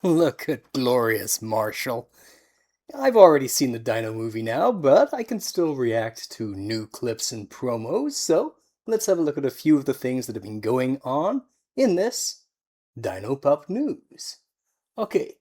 Look at glorious Marshall. I've already seen the Dino movie now, but I can still react to new clips and promos, so let's have a look at a few of the things that have been going on in this Dino Pup news. Okay,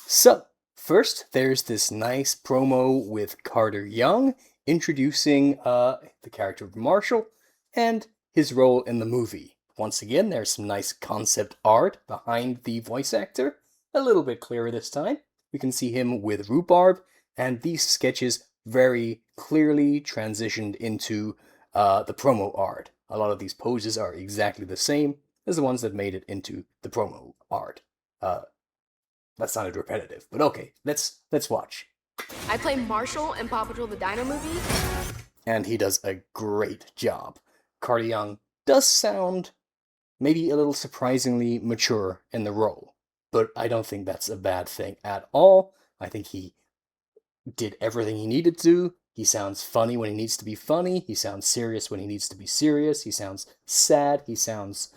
so first there's this nice promo with Carter Young introducing the character of Marshall and his role in the movie. Once again, there's some nice concept art behind the voice actor, a little bit clearer this time. We can see him with Rhubarb, and these sketches very clearly transitioned into the promo art. A lot of these poses are exactly the same as the ones that made it into the promo art. Uh, that sounded repetitive, but okay, let's watch. I play Marshall in PAW Patrol the Dino Movie. And he does a great job. Carter Young does sound maybe a little surprisingly mature in the role, but I don't think that's a bad thing at all. I think he did everything he needed to. He sounds funny when he needs to be funny. He sounds serious when he needs to be serious. He sounds sad. He sounds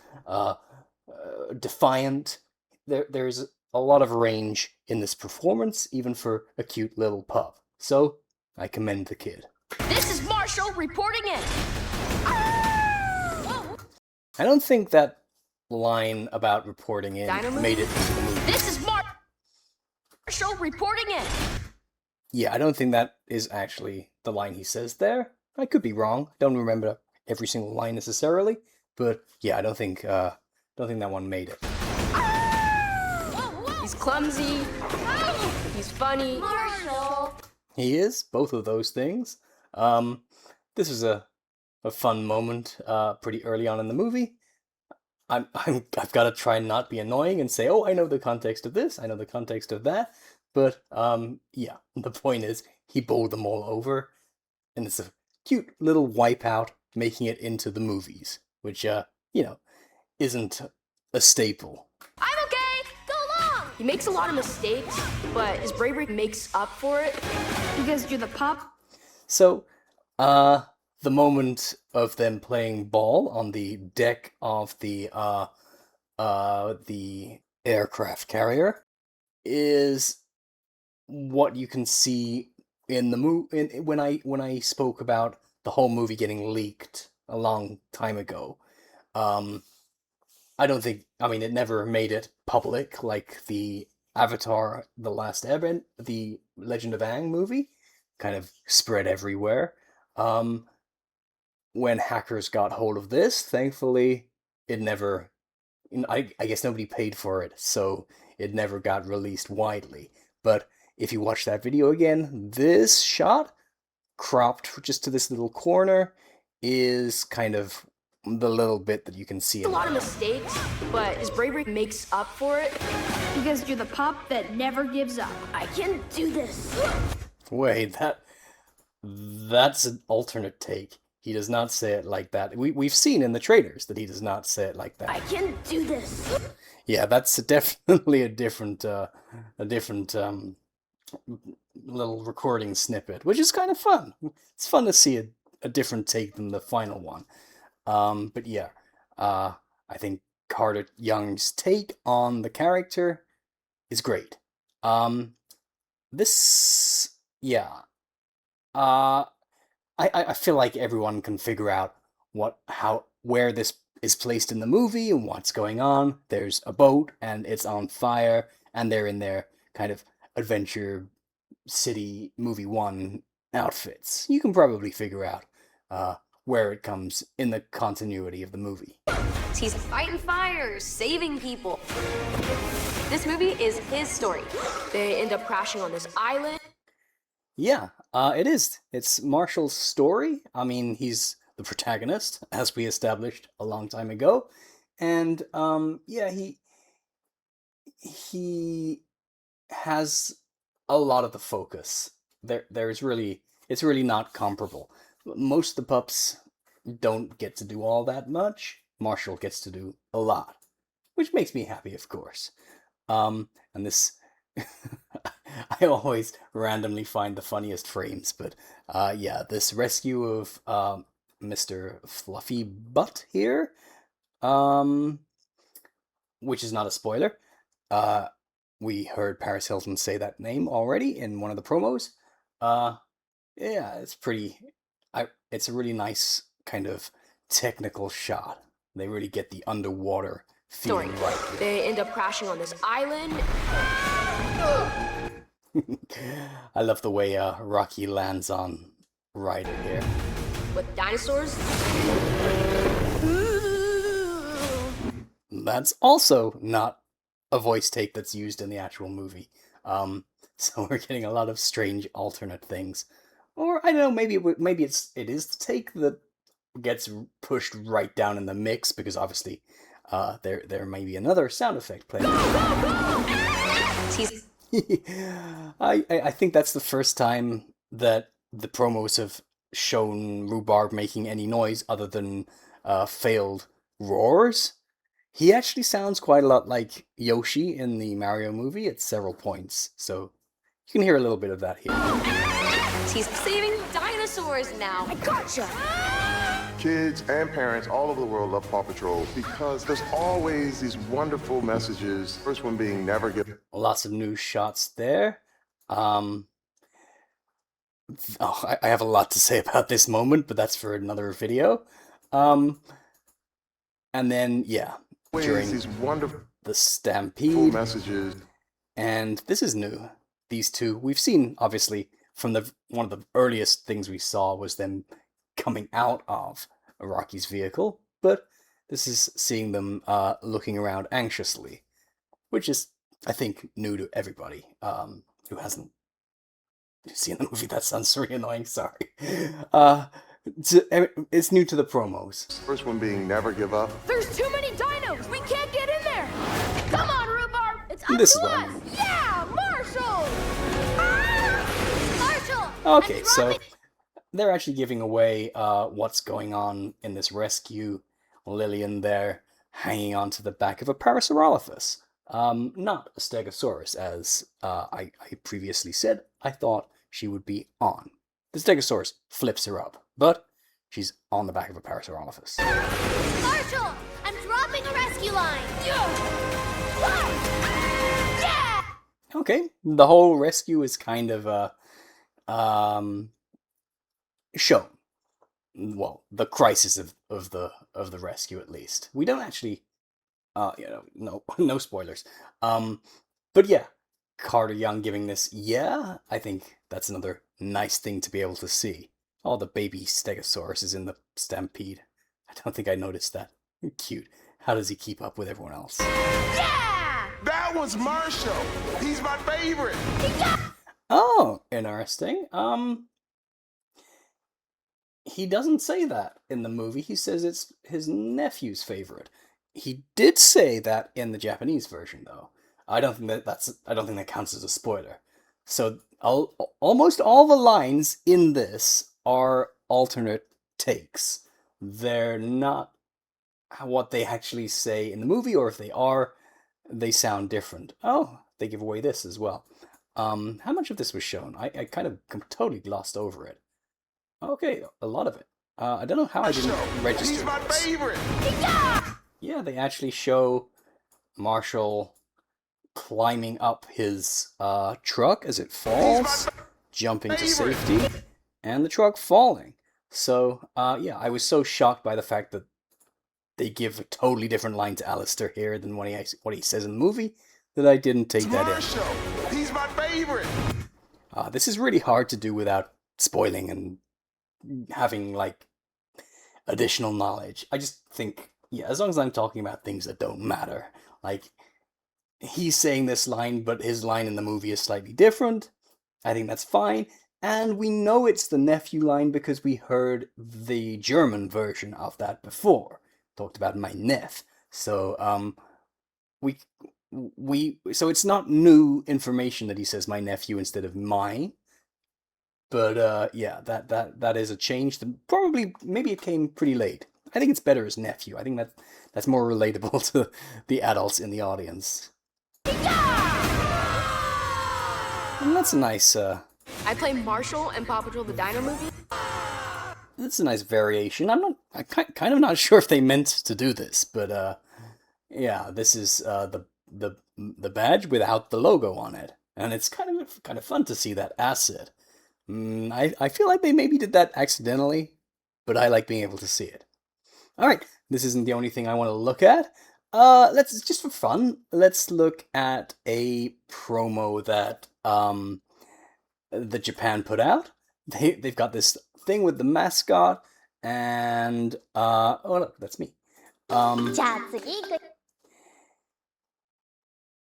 defiant. There's a lot of range in this performance, even for a cute little pup. So I commend the kid. This is Marshall reporting in. I don't think that line about reporting in made it into the movie. This is Marshall reporting in. Yeah, I don't think that is actually the line he says there. I could be wrong. Don't remember every single line necessarily, but yeah, I don't think that one made it. He's clumsy. He's funny. Marshall. He is both of those things. This is a fun moment pretty early on in the movie. I've got to try and not be annoying and say, oh, I know the context of this, I know the context of that. But yeah, the point is he bowled them all over, and it's a cute little wipeout making it into the movies, which isn't a staple. I'm okay. Go along. He makes a lot of mistakes, but his bravery makes up for it because you're the pup. So, the moment of them playing ball on the deck of the aircraft carrier is what you can see in the movie. When I spoke about the whole movie getting leaked a long time ago, I don't think. I mean, it never made it public like the Avatar: The Last Airbender, the Legend of Aang movie, kind of spread everywhere. Um, when hackers got hold of this, thankfully, it never. I guess nobody paid for it, so it never got released widely. But if you watch that video again, this shot, cropped just to this little corner, is kind of the little bit that you can see. A lot of mistakes, but his bravery makes up for it because you're the pup that never gives up. I can do this. Wait, that's an alternate take. He does not say it like that. We've seen in the trailers that he does not say it like that. I can do this. Yeah, that's definitely a different little recording snippet, which is kind of fun. It's fun to see a different take than the final one. But yeah, I think Carter Young's take on the character is great. This, yeah, I feel like everyone can figure out where this is placed in the movie and what's going on. There's a boat and it's on fire, and they're in their kind of adventure city movie one outfits. You can probably figure out where it comes in the continuity of the movie. He's fighting fires, saving people. This movie is his story. They end up crashing on this island. Yeah, it is. It's Marshall's story. I mean, he's the protagonist, as we established a long time ago, and yeah, he has a lot of the focus. It's really not comparable. Most of the pups don't get to do all that much. Marshall gets to do a lot, which makes me happy, of course. And this, I always randomly find the funniest frames, but yeah, this rescue of Mr. Fluffy Butt here, which is not a spoiler, We heard Paris Hilton say that name already in one of the promos. Uh, yeah, it's a really nice kind of technical shot. They really get the underwater Story. feeling right They end up crashing on this island. here. I love the way Rocky lands on Ryder here. With dinosaurs. That's also not a voice take that's used in the actual movie. So we're getting a lot of strange alternate things. Or I don't know, maybe it is the take that gets pushed right down in the mix because obviously there may be another sound effect playing. I think that's the first time that the promos have shown Rhubarb making any noise other than failed roars. He actually sounds quite a lot like Yoshi in the Mario movie at several points, so you can hear a little bit of that here. He's saving dinosaurs now. I gotcha! Kids and parents all over the world love PAW Patrol because there's always these wonderful messages. First one being never give. Lots of new shots there. I have a lot to say about this moment, but that's for another video. And then, yeah, during These wonderful the stampede messages. And this is new. These two, we've seen, obviously, from one of the earliest things we saw was them coming out of Rocky's vehicle, but this is seeing them looking around anxiously, which is, I think, new to everybody who hasn't seen the movie. That sounds really annoying, sorry. It's new to the promos. First one being never give up. There's too many dinos! We can't get in there! Come on, Rhubarb! It's up This to is what I us! mean. Yeah, Marshall! Marshall! Okay, I'm so dropping- they're actually giving away what's going on in this rescue. Lillian there hanging onto the back of a Parasaurolophus. Not a Stegosaurus, as I previously said. I thought she would be on. The Stegosaurus flips her up, but she's on the back of a Parasaurolophus. Marshall! I'm dropping a rescue line! Yeah! Okay, the whole rescue is kind of shown. Well, the crisis of the rescue, at least. We don't actually no spoilers. But yeah, Carter Young giving this, yeah, I think that's another nice thing to be able to see. Oh, the baby Stegosaurus is in the stampede. I don't think I noticed that. Cute. How does he keep up with everyone else? Yeah! That was Marshall. He's my favorite. Oh, interesting. He doesn't say that in the movie. He says it's his nephew's favorite. He did say that in the Japanese version, though. I don't think that counts as a spoiler. So almost all the lines in this are alternate takes. They're not what they actually say in the movie, or if they are, they sound different. Oh, they give away this as well. How much of this was shown? I kind of totally glossed over it. Okay, a lot of it. I don't know how I didn't register He's my this. favorite. Yeah, they actually show Marshall climbing up his truck as it falls, jumping to safety, and the truck falling. So, yeah, I was so shocked by the fact that they give a totally different line to Alistair here than what he says in the movie that I didn't take that in. Marshall. He's my favorite. This is really hard to do without spoiling and having, like, additional knowledge. I just think, yeah, as long as I'm talking about things that don't matter, like, he's saying this line, but his line in the movie is slightly different, I think that's fine. And we know it's the nephew line because we heard the German version of that before. Talked about my neph. So, so it's not new information that he says my nephew instead of mine. But yeah, that is a change. Probably, maybe it came pretty late. I think it's better as nephew. I think that's more relatable to the adults in the audience. And that's a nice. I play Marshall in PAW Patrol the Dino Movie. That's a nice variation. I'm kind of not sure if they meant to do this, but yeah, this is the the badge without the logo on it, and it's kind of fun to see that asset. I feel like they maybe did that accidentally, but I like being able to see it. All right, this isn't the only thing I want to look at. Let's just for fun, let's look at a promo that Japan put out. They've got this thing with the mascot, and oh look, that's me. じゃあ次行く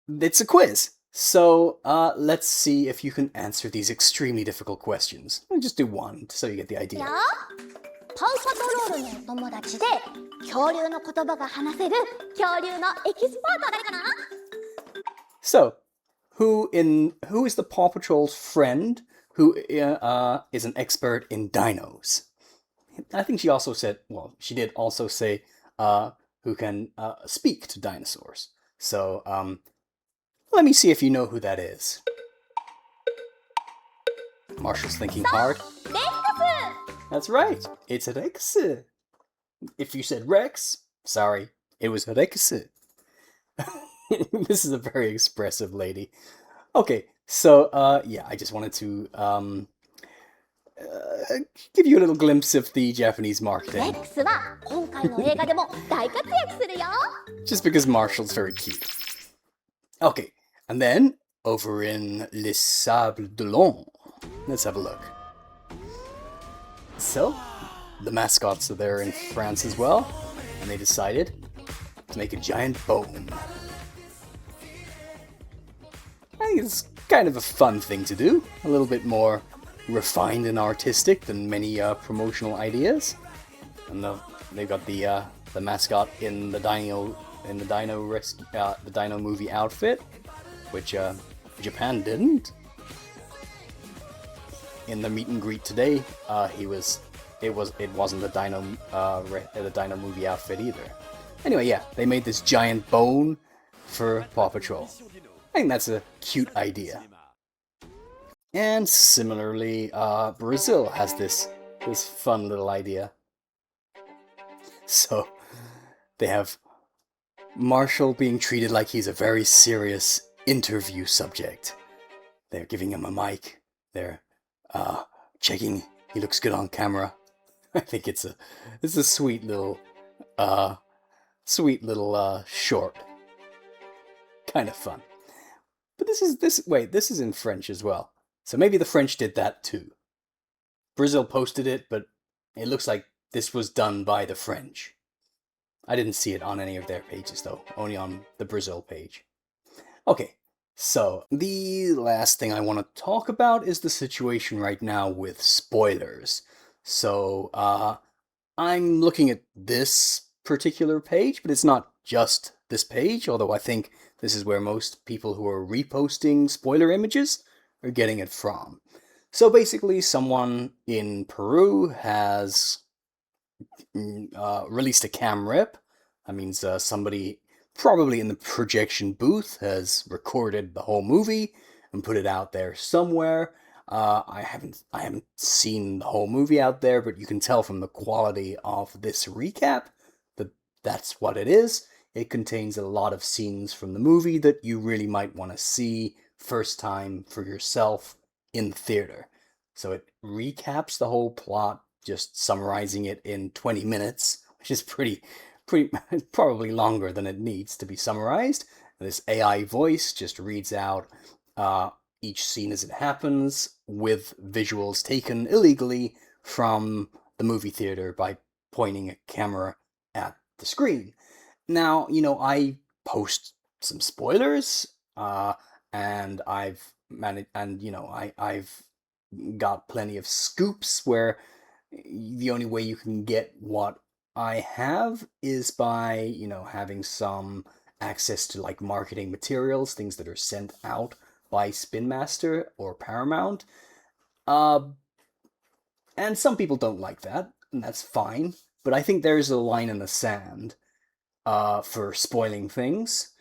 It's a quiz. So let's see if you can answer these extremely difficult questions. I'll just do one so you get the よ idea. パウパトロールのお友達で恐竜の言葉が話せる恐竜のエキスパートは誰かな So, who is the Paw Patrol's friend who is an expert in dinos? I think she also said, well, she did also say who can speak to dinosaurs. So, let me see if you know who that is. Marshall's thinking hard. レックス That's right. It's Rex. If you said Rex, sorry, it was Rex. This is a very expressive lady. Okay, so yeah, I just wanted to give you a little glimpse of the Japanese レ marketing, ックスは今回の映画でも大活躍するよ just because Marshall's very cute. Okay, and then over in Les Sables d'Olonne, let's have a look. So, the mascots are there in France as well, and they decided to make a giant bone. I think it's kind of a fun thing to do, a little bit more refined and artistic than many promotional ideas. And they've got the mascot in the Dino Movie outfit, which Japan didn't. In the meet and greet today, it wasn't the Dino Movie outfit either. Anyway, yeah, they made this giant bone for Paw Patrol. I think that's a cute idea. And similarly, Brazil has this fun little idea. So they have Marshall being treated like he's a very serious interview subject. They're giving him a mic. They're checking he looks good on camera. I think it's a sweet little short. Kind of fun. But this is in French as well. So maybe the French did that too. Brazil posted it, but it looks like this was done by the French. I didn't see it on any of their pages though, only on the Brazil page. Okay, so the last thing I want to talk about is the situation right now with spoilers. So I'm looking at this particular page, but it's not just this page, although I think this is where most people who are reposting spoiler images are getting it from. So basically, someone in Peru has released a cam rip. That means somebody probably in the projection booth has recorded the whole movie and put it out there somewhere. I haven't seen the whole movie out there, but you can tell from the quality of this recap that that's what it is. It contains a lot of scenes from the movie that you really might want to see first time for yourself in the theater. So it recaps the whole plot, just summarizing it in 20 minutes, which is pretty probably longer than it needs to be summarized. And this AI voice just reads out each scene as it happens with visuals taken illegally from the movie theater by pointing a camera at the screen. Now, I post some spoilers, and I've got plenty of scoops where the only way you can get what I have is by, having some access to like marketing materials, things that are sent out by Spin Master or Paramount. And some people don't like that, and that's fine. But I think there's a line in the sand for spoiling things,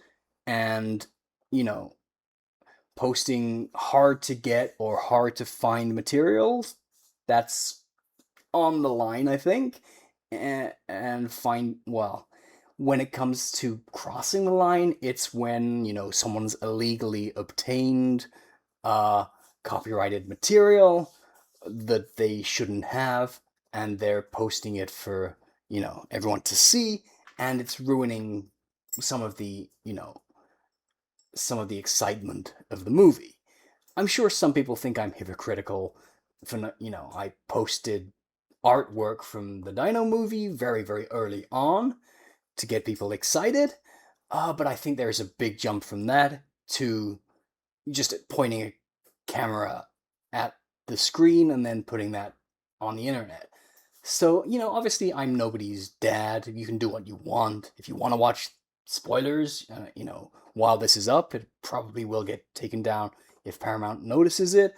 and posting hard to get or hard to find materials, that's on the line, I think. And When it comes to crossing the line, it's when, someone's illegally obtained copyrighted material that they shouldn't have, and they're posting it for, everyone to see, and it's ruining some of the, some of the excitement of the movie. I'm sure some people think I'm hypocritical for, I posted artwork from the Dino movie very, very early on to get people excited, but I think there's a big jump from that to just pointing a camera at the screen and then putting that on the internet. So, obviously I'm nobody's dad. You can do what you want. If you want to watch spoilers, while this is up, it probably will get taken down if Paramount notices it.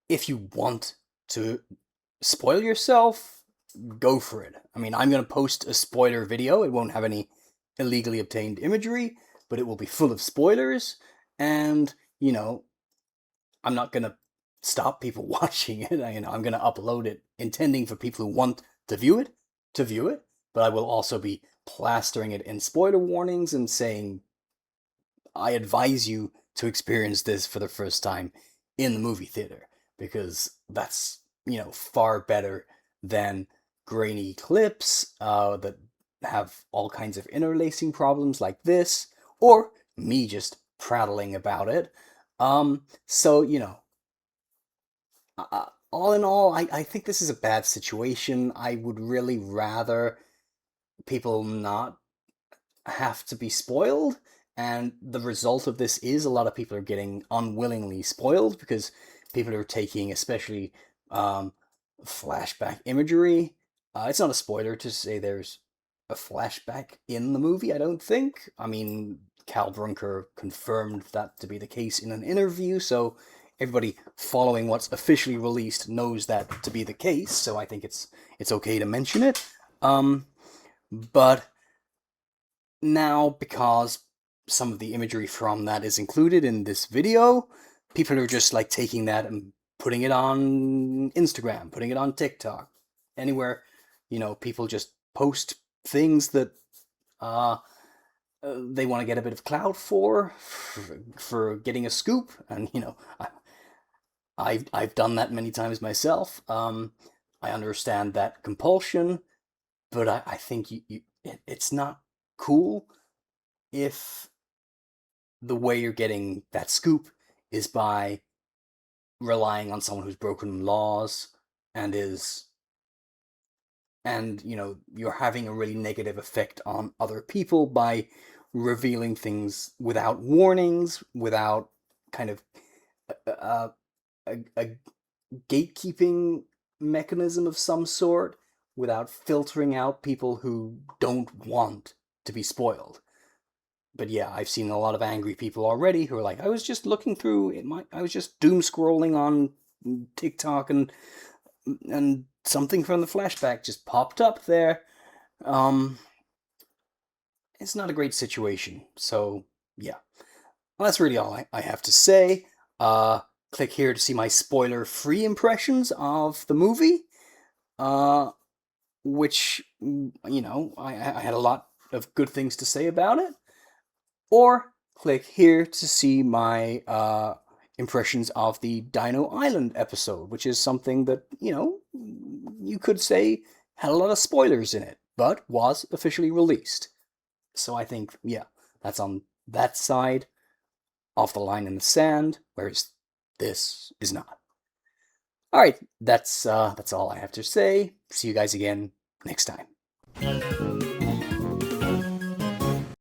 If you want to spoil yourself, go for it. I mean, I'm going to post a spoiler video. It won't have any illegally obtained imagery, but it will be full of spoilers, and, I'm not going to stop people watching it. I'm going to upload it intending for people who want to view it, but I will also be plastering it in spoiler warnings and saying, I advise you to experience this for the first time in the movie theater, because that's, far better than grainy clips that have all kinds of interlacing problems like this, or me just prattling about it. So, all in all, I think this is a bad situation. I would really rather people not have to be spoiled, and the result of this is a lot of people are getting unwillingly spoiled because people are taking, especially flashback imagery. It's not a spoiler to say there's a flashback in the movie, I don't think. I mean, Cal Brunker confirmed that to be the case in an interview, so everybody following what's officially released knows that to be the case, so I think it's okay to mention it. But now, because some of the imagery from that is included in this video, people are just like taking that and putting it on Instagram, putting it on TikTok, anywhere, people just post things that they want to get a bit of clout for getting a scoop, and I've done that many times myself. I understand that compulsion, but I think it's not cool if the way you're getting that scoop is by relying on someone who's broken laws and you're having a really negative effect on other people by revealing things without warnings, without kind of a gatekeeping mechanism of some sort, without filtering out people who don't want to be spoiled. But yeah, I've seen a lot of angry people already who are like, I was just looking through I was just doom scrolling on TikTok and something from the flashback just popped up there. It's not a great situation. So yeah, well, that's really all I have to say. Click here to see my spoiler-free impressions of the movie, which, I had a lot of good things to say about it. Or click here to see my impressions of the Dino Island episode, which is something that, you could say had a lot of spoilers in it, but was officially released. So I think, yeah, that's on that side of the line in the sand, whereas this is not. Alright, that's all I have to say. See you guys again next time.